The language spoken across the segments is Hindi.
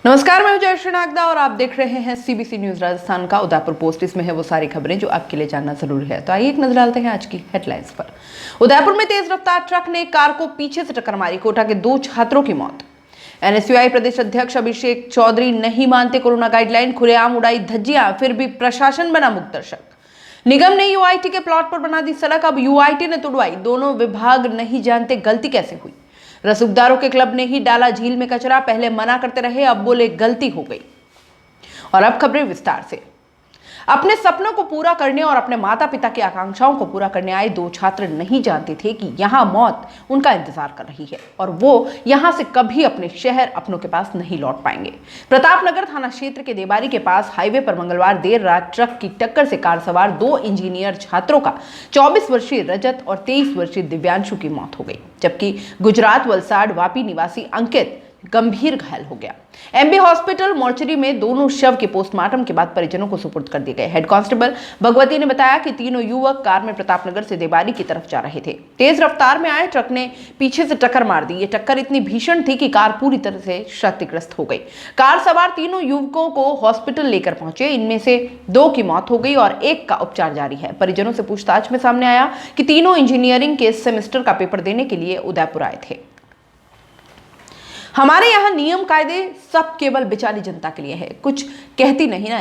नमस्कार, मैं हूं जयश्री नागदा और आप देख रहे हैं सीबीसी न्यूज राजस्थान का उदयपुर पोस्ट। इसमें है वो सारी खबरें जो आपके लिए जानना जरूरी है। तो आइए एक नजर डालते हैं आज की हेडलाइंस पर। उदयपुर में तेज रफ्तार ट्रक ने कार को पीछे से टक्कर मारी, कोटा के 2 छात्रों की मौत। एनएसयूआई प्रदेश अध्यक्ष अभिषेक चौधरी नहीं मानते कोरोना गाइडलाइन, खुलेआम उड़ाई धज्जियां, फिर भी प्रशासन बना मुखदर्शक। निगम ने यूआईटी के प्लॉट पर बना दी सड़क, अब यूआईटी ने तुड़वाई। दोनों विभाग नहीं जानते गलती कैसे हुई। रसूखदारों के क्लब ने ही डाला झील में कचरा, पहले मना करते रहे, अब बोले गलती हो गई। और अब खबरें विस्तार से। अपने सपनों को पूरा करने और अपने माता पिता की आकांक्षाओं को पूरा करने आए 2 छात्र नहीं जानते थे कि यहां मौत उनका इंतजार कर रही है और वो यहां से कभी अपने शहर अपनों के पास नहीं लौट पाएंगे। प्रतापनगर थाना क्षेत्र के देबारी के पास हाईवे पर मंगलवार देर रात ट्रक की टक्कर से कार सवार 2 इंजीनियर छात्रों का 24 वर्षीय रजत और 23 वर्षीय दिव्यांशु की मौत हो गई, जबकि गुजरात वलसाड वापी निवासी अंकित गंभीर घायल हो गया। एमबी हॉस्पिटल मोर्चरी में दोनों शव के पोस्टमार्टम के बाद परिजनों को सुपुर्द कर दिए गए। हेड कांस्टेबल भगवती ने बताया कि तीनों युवक कार में प्रतापनगर से देबारी की तरफ जा रहे थे। तेज रफ्तार में आए ट्रक ने पीछे से टक्कर मार दी। ये टक्कर इतनी भीषण थी कि कार पूरी तरह से क्षतिग्रस्त हो गई। कार सवार तीनों युवकों को हॉस्पिटल लेकर पहुंचे। इनमें से 2 की मौत हो गई और 1 का उपचार जारी है। परिजनों से पूछताछ में सामने आया कि तीनों इंजीनियरिंग के सेमेस्टर का पेपर देने के लिए उदयपुर आए थे। हमारे यहाँ नियम कायदे सब केवल बेचारी जनता के लिए है, कुछ कहती नहीं ना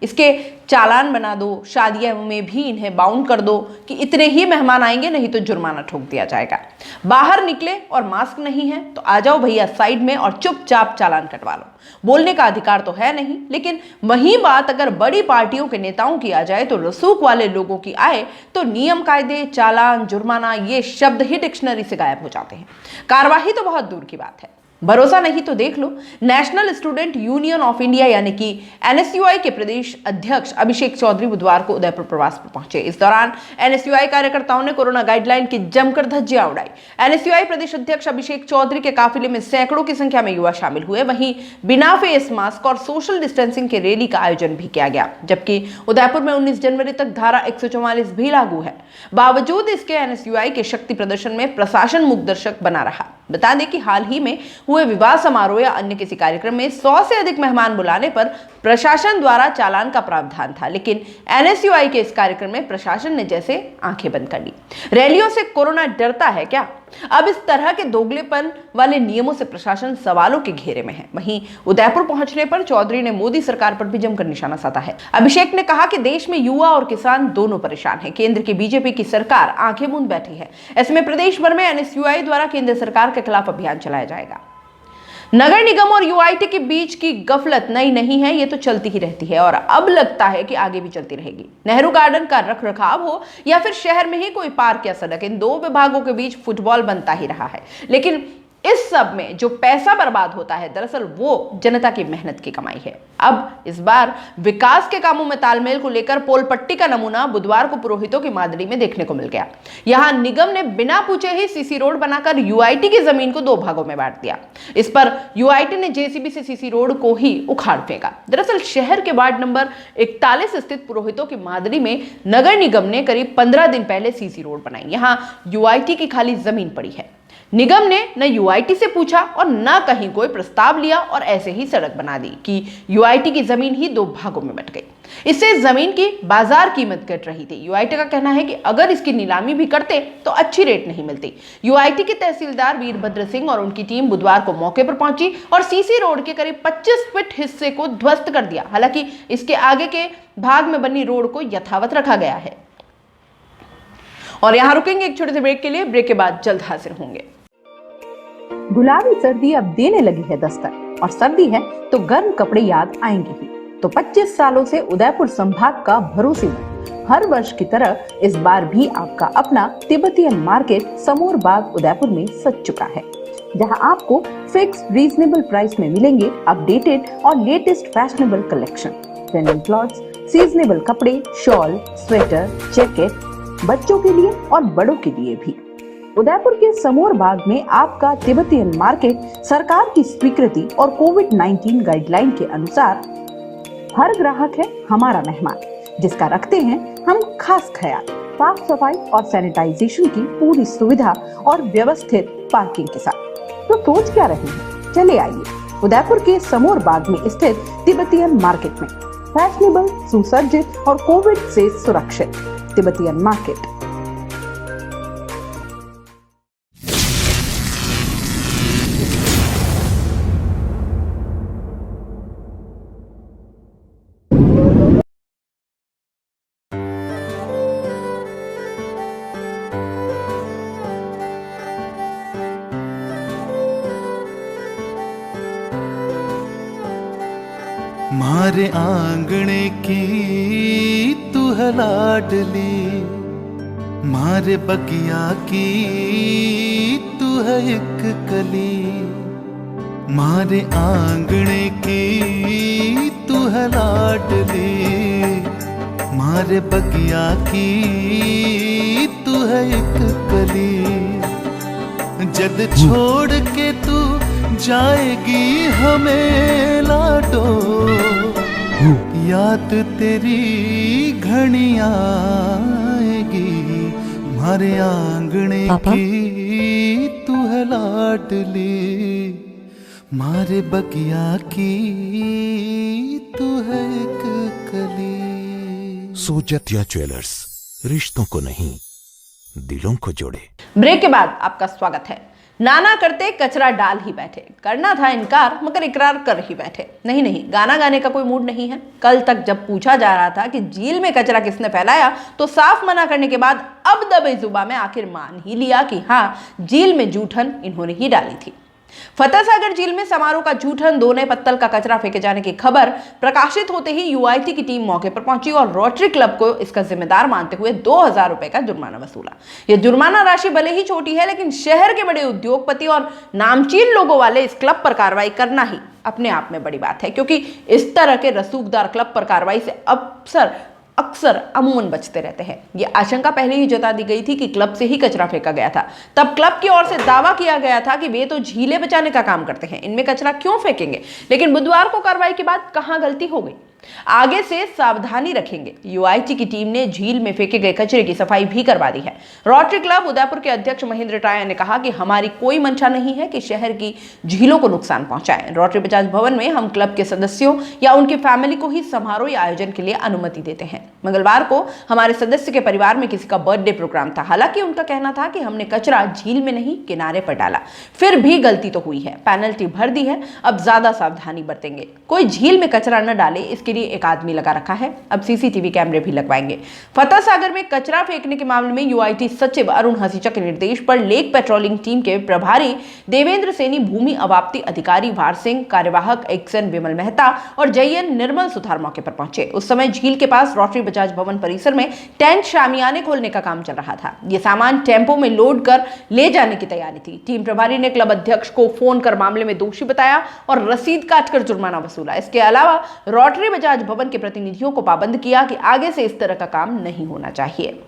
इसके चालान बना दो, शादियों में भी इन्हें बाउंड कर दो कि इतने ही मेहमान आएंगे, नहीं तो जुर्माना ठोक दिया जाएगा। बाहर निकले और मास्क नहीं है तो आ जाओ भैया साइड में और चुपचाप चालान कटवा लो। बोलने का अधिकार तो है नहीं, लेकिन वही बात अगर बड़ी पार्टियों के नेताओं की आ जाए तो रसूख वाले लोगों की आए तो नियम कायदे, चालान, जुर्माना ये शब्द ही डिक्शनरी से गायब हो जाते हैं। कार्रवाई तो बहुत दूर की बात है। भरोसा नहीं तो देख लो, National Student Union of India यानी कि एनएसयूआई के प्रदेश अध्यक्ष अभिषेक चौधरी बुधवार को उदयपुर प्रवास पर पहुंचे। इस दौरान एनएसयूआई कार्यकर्ताओं ने कोरोना गाइडलाइन की जमकर धज्जियां उड़ाई। एनएसयूआई प्रदेश अध्यक्ष अभिषेक चौधरी के काफिले में सैकड़ों की संख्या में युवा शामिल हुए। वहीं बिना फेस मास्क और सोशल डिस्टेंसिंग के रैली का आयोजन भी किया गया, जबकि उदयपुर में 19 जनवरी तक धारा 144 भी लागू है। बावजूद इसके एनएसयूआई के शक्ति प्रदर्शन में प्रशासन मुखदर्शक बना रहा। बता दें कि हाल ही में हुए विवाह समारोह या अन्य किसी कार्यक्रम में 100 से अधिक मेहमान बुलाने पर प्रशासन द्वारा चालान का प्रावधान था, लेकिन एनएसयूआई के इस कार्यक्रम में प्रशासन ने जैसे आंखें बंद कर ली। रैलियों से कोरोना डरता है क्या? अब इस तरह के दोगलेपन वाले नियमों से प्रशासन सवालों के घेरे में है। वहीं उदयपुर पहुंचने पर चौधरी ने मोदी सरकार पर भी जमकर निशाना साधा है। अभिषेक ने कहा कि देश में युवा और किसान दोनों परेशान हैं। केंद्र की बीजेपी की सरकार आंखें मूंद बैठी है। ऐसे में प्रदेश भर में एनएसयूआई द्वारा केंद्र सरकार के खिलाफ अभियान चलाया जाएगा। नगर निगम और यूआईटी के बीच की गफलत नई नहीं है, ये तो चलती ही रहती है और अब लगता है कि आगे भी चलती रहेगी। नेहरू गार्डन का रखरखाव हो या फिर शहर में ही कोई पार्क या सड़क, इन 2 विभागों के बीच फुटबॉल बनता ही रहा है। लेकिन इस सब में जो पैसा बर्बाद होता है दरअसल वो जनता की मेहनत की कमाई है। अब इस बार विकास के कामों में तालमेल को लेकर पोल पट्टी का नमूना बुधवार को पुरोहितों की मादरी में देखने को मिल गया। यहां निगम ने बिना पूछे ही सीसी रोड बनाकर यूआईटी की जमीन को 2 भागों में बांट दिया। इस पर यूआईटी ने जेसीबी से सीसी रोड को ही उखाड़ फेंका। दरअसल शहर के वार्ड नंबर 41 स्थित पुरोहितों की मादरी में नगर निगम ने करीब 15 दिन पहले सीसी रोड बनाई। यहां यूआईटी की खाली जमीन पड़ी है। निगम ने न यूआईटी से पूछा और न कहीं कोई प्रस्ताव लिया और ऐसे ही सड़क बना दी कि यूआईटी की जमीन ही 2 भागों में बंट गई। इससे जमीन की बाजार कीमत घट रही थी। यूआईटी का कहना है कि अगर इसकी नीलामी भी करते तो अच्छी रेट नहीं मिलती। यूआईटी के तहसीलदार वीरभद्र सिंह और उनकी टीम बुधवार को मौके पर पहुंची और सीसी रोड के करीब 25 फीट हिस्से को ध्वस्त कर दिया। हालांकि इसके आगे के भाग में बनी रोड को यथावत रखा गया है। और यहां रुकेंगे एक छोटे से ब्रेक के लिए। ब्रेक के बाद जल्द हाजिर होंगे। गुलाबी सर्दी अब देने लगी है दस्तक और सर्दी है तो गर्म कपड़े याद आएंगे ही। तो 25 सालों से उदयपुर संभाग का भरोसेमंद हर वर्ष की तरह इस बार भी आपका अपना तिब्बतियन मार्केट समोर बाग उदयपुर में सज चुका है, जहां आपको फिक्स रीजनेबल प्राइस में मिलेंगे अपडेटेड और latest fashionable collection, trending clothes, seasonable कपड़े, शॉल, स्वेटर, जैकेट, बच्चों के लिए और बड़ों के लिए भी। उदयपुर के समोर बाग में आपका तिब्बतियन मार्केट सरकार की स्वीकृति और कोविड-19 गाइडलाइन के अनुसार हर ग्राहक है हमारा मेहमान, जिसका रखते हैं हम खास ख्याल। साफ सफाई और सैनिटाइजेशन की पूरी सुविधा और व्यवस्थित पार्किंग के साथ। तो सोच क्या रहे हैं, चले आइए उदयपुर के समोर बाग में स्थित तिब्बतियन मार्केट में। फैशनेबल, सुसज्जित और कोविड से सुरक्षित तिब्बतियन मार्केट। मारे आंगणे की तू है लाडली, मारे बगिया की तू है एक कली। मारे आंगणे की तू है लाडली, मारे बगिया की तू है एक कली। जद छोड़ के तू जाएगी हमें लाडो, याद तेरी घनी आएगी। मारे आंगणे की तू है लाडली, मारे बगिया की तू है एक कली। सोजतिया ज्वेलर्स, रिश्तों को नहीं दिलों को जोड़े। ब्रेक के बाद आपका स्वागत है। नाना करते कचरा डाल ही बैठे, करना था इनकार मगर इकरार कर ही बैठे। नहीं, गाना गाने का कोई मूड नहीं है। कल तक जब पूछा जा रहा था कि झील में कचरा किसने फैलाया, तो साफ मना करने के बाद अब दबे जुबां में आखिर मान ही लिया कि हाँ, झील में जूठन इन्होंने ही डाली थी। फतेह सागर झील में समारोह का जूठन, 2 नए पत्तल का कचरा फेंके जाने की खबर प्रकाशित होते ही यूआईटी की टीम मौके पर पहुंची और रोटरी क्लब को इसका जिम्मेदार मानते हुए 2000 रुपए का जुर्माना वसूला। यह जुर्माना राशि भले ही छोटी है, लेकिन शहर के बड़े उद्योगपति और नामचीन लोगों वाले इस क्लब पर कार्रवाई करना ही अपने आप में बड़ी बात है, क्योंकि इस तरह के रसूखदार क्लब पर कार्रवाई से अक्सर अमूमन बचते रहते हैं। ये आशंका पहले ही जता दी गई थी कि क्लब से ही कचरा फेंका गया था। तब क्लब की ओर से दावा किया गया था कि वे तो झीलें बचाने का काम करते हैं, इनमें कचरा क्यों फेंकेंगे। लेकिन बुधवार को कार्रवाई के बाद कहां गलती हो गई। आगे से सावधानी रखेंगे। यूआईटी की टीम ने झील में फेंके गए कचरे की सफाई भी करवा दी है। रोटरी क्लब उदयपुर के अध्यक्ष महेंद्र टाया ने कहा कि हमारी कोई मंशा नहीं है कि शहर की झीलों को नुकसान पहुंचाएं। रोटरी बजाज भवन में हम क्लब के सदस्यों या उनकी फैमिली को ही समारोह या आयोजन के लिए अनुमति देते हैं। मंगलवार को हमारे सदस्य के परिवार में किसी का बर्थडे प्रोग्राम था। हालांकि उनका कहना था कि हमने कचरा झील में नहीं किनारे पर डाला। फिर भी गलती तो हुई है, पेनल्टी भर दी है, अब ज्यादा सावधानी बरतेंगे। कोई झील में कचरा न डाले, इसके लिए एक आदमी लगा रखा है। अब सीसीटीवी कैमरे भी लगवाएंगे। फतेह सागर में कचरा फेंकने के मामले में यूआईटी सचिव अरुण हसीचा के निर्देश पर लेक पेट्रोलिंग टीम के प्रभारी देवेंद्र सैनी, भूमि अवाप्ति अधिकारी वार सिंह, कार्यवाहक एक्सन विमल मेहता और जयन निर्मल सुथार मौके पर पहुंचे। उस समय झील के पास रोटरी बजाज भवन परिसर में टेंट शामियाने खोलने का काम चल रहा था। यह सामान टेम्पो में लोड कर ले जाने की तैयारी थी। टीम प्रभारी ने क्लब अध्यक्ष को फोन कर मामले में दोषी बताया और रसीद काटकर जुर्माना वसूला। इसके अलावा रोटरी बजाज भवन के प्रतिनिधियों को पाबंद किया कि आगे से इस तरह का काम नहीं होना चाहिए।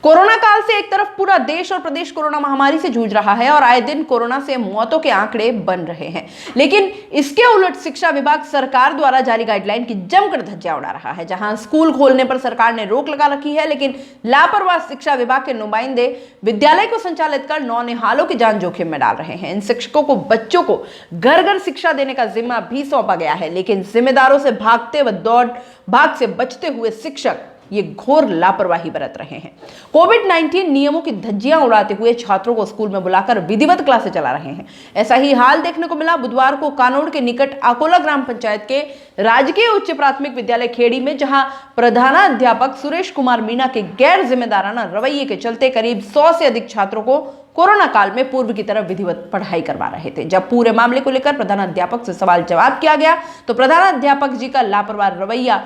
कोरोना काल से एक तरफ पूरा देश और प्रदेश कोरोना महामारी से जूझ रहा है और आए दिन कोरोना से मौतों के आंकड़े बन रहे हैं, लेकिन इसके उलट शिक्षा विभाग सरकार द्वारा जारी गाइडलाइन की जमकर धज्जियां उड़ा रहा है। जहां स्कूल खोलने पर सरकार ने रोक लगा रखी है, लेकिन लापरवाह शिक्षा विभाग के नुमाइंदे विद्यालय को संचालित कर नौनिहालों की जान जोखिम में डाल रहे हैं। इन शिक्षकों को बच्चों को घर घर शिक्षा देने का जिम्मा भी सौंपा गया है, लेकिन जिम्मेदारों से भागते व दौड़ भाग से बचते हुए शिक्षक ये घोर लापरवाही बरत रहे हैं। कोविड-19 नियमों की धज्जियां उड़ाते हुए छात्रों को स्कूल में बुलाकर विधिवत क्लासें चला रहे हैं। ऐसा ही हाल देखने को मिला बुधवार को कानोड़ के निकट आकोला ग्राम पंचायत के राजकीय उच्च प्राथमिक विद्यालय खेड़ी में, जहां प्रधानाध्यापक सुरेश कुमार मीणा के गैर जिम्मेदाराना रवैये के चलते करीब 100 से अधिक छात्रों को कोरोना काल में पूर्व की तरह विधिवत पढ़ाई करवा रहे थे। जब पूरे मामले को लेकर प्रधानाध्यापक से सवाल जवाब किया गया तो प्रधानाध्यापक जी का लापरवाह रवैया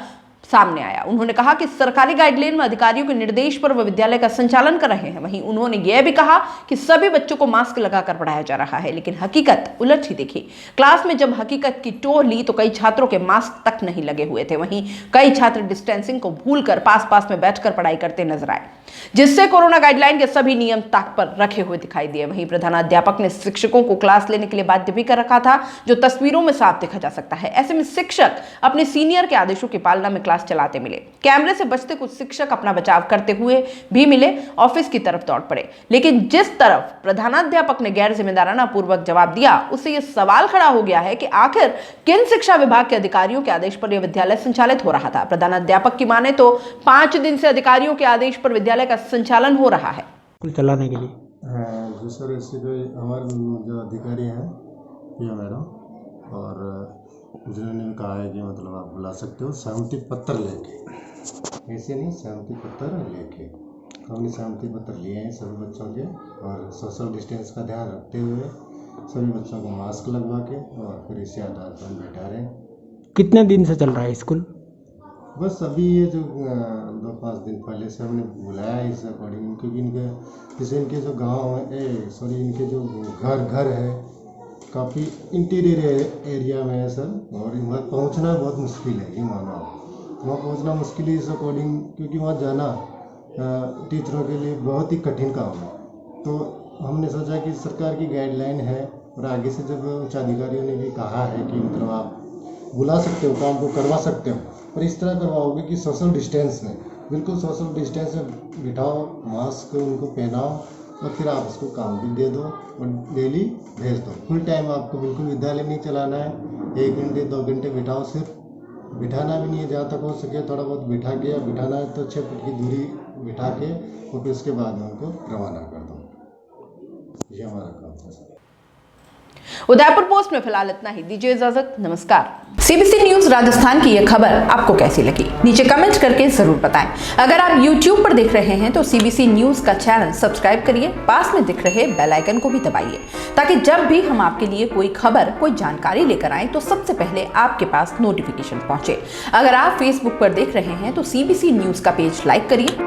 सामने आया। उन्होंने कहा कि सरकारी गाइडलाइन में अधिकारियों के निर्देश पर वह विद्यालय का संचालन कर रहे हैं। वहीं उन्होंने यह भी कहा कि सभी बच्चों को मास्क लगाकर पढ़ाया जा रहा है, लेकिन हकीकत उलट ही देखी। क्लास में जब हकीकत की टोर ली तो कई छात्रों के मास्क तक नहीं लगे हुए थे। वहीं कई छात्र डिस्टेंसिंग को भूलकर पास में बैठकर पढ़ाई करते नजर आए, जिससे कोरोना गाइडलाइन के सभी नियम ताक पर रखे हुए दिखाई दिए। वहीं प्रधानाध्यापक ने शिक्षकों को क्लास लेने के लिए बाध्य भी कर रखा था, जो तस्वीरों में साफ देखा जा सकता है। ऐसे में शिक्षक अपने सीनियर के आदेशों की पालना में क्लास चलाते मिले। कैमरे से बचते कुछ शिक्षक अपना बचाव करते हुए भी मिले, ऑफिस की तरफ दौड़ पड़े। लेकिन जिस तरफ प्रधानाध्यापक ने गैर जिम्मेदाराना पूर्वक जवाब दिया, उससे यह सवाल खड़ा हो गया है कि आखिर किन शिक्षा विभाग के अधिकारियों के आदेश पर यह विद्यालय संचालित हो रहा था। प्रधानाध्यापक की माने तो 5 दिन से अधिकारियों के आदेश पर विद्यालय का संचालन हो रहा है। स्कूल चलाने के लिए जो सर इससे कोई हमारे जो अधिकारी हैं ये मैडम, और जिन्होंने भी कहा है कि मतलब आप बुला सकते हो सहमति पत्र लेके, ऐसे नहीं सहमति पत्र लेके। तो हमने सहमति पत्र लिए हैं सभी बच्चों के, और सोशल डिस्टेंस का ध्यान रखते हुए सभी बच्चों को मास्क लगवा के और फिर इसी आधार पर बैठा रहे। कितने दिन से चल रहा है स्कूल? बस अभी ये जो 2-5 दिन पहले से हमने बुलाया है इस अकॉर्डिंग, क्योंकि इनके जैसे इनके जो गांव है इनके जो घर है काफ़ी इंटीरियर एरिया में है सर, और वहाँ पहुँचना बहुत मुश्किल है। ये मानो आप वहाँ पहुँचना मुश्किल है इस अकॉर्डिंग, क्योंकि वहाँ जाना टीचरों के लिए बहुत ही कठिन काम है। तो हमने सोचा कि सरकार की गाइडलाइन है, और आगे से जब उच्चाधिकारियों ने भी कहा है कि मतलब आप बुला सकते हो, काम को करवा सकते हो, पर इस तरह करवाओगे कि सोशल डिस्टेंस में, बिल्कुल सोशल डिस्टेंस में बिठाओ, मास्क उनको पहनाओ, और फिर आप उसको काम भी दे दो और डेली भेज दो। फुल टाइम आपको बिल्कुल विद्यालय नहीं चलाना है, 1 घंटे 2 घंटे बिठाओ, सिर्फ बिठाना भी नहीं है, जहाँ तक हो सके थोड़ा बहुत बिठा के, या बिठाना है तो 6 फुट की दूरी बिठा के, और फिर उसके बाद में उनको रवाना कर दो। ये हमारा काम है। उदयपुर पोस्ट में फिलहाल इतना ही। दीजिए इजाजत, नमस्कार। सीबीसी न्यूज राजस्थान की यह खबर आपको कैसी लगी, नीचे कमेंट करके जरूर बताएं। अगर आप YouTube पर देख रहे हैं तो सीबीसी न्यूज का चैनल सब्सक्राइब करिए, पास में दिख रहे बेल आइकन को भी दबाइए, ताकि जब भी हम आपके लिए कोई खबर, कोई जानकारी लेकर आए तो सबसे पहले आपके पास नोटिफिकेशन पहुंचे। अगर आप Facebook पर देख रहे हैं तो सीबीसी न्यूज का पेज लाइक करिए।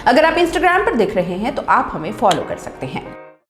अगर आप Instagram पर देख रहे हैं तो आप हमें फॉलो कर सकते हैं।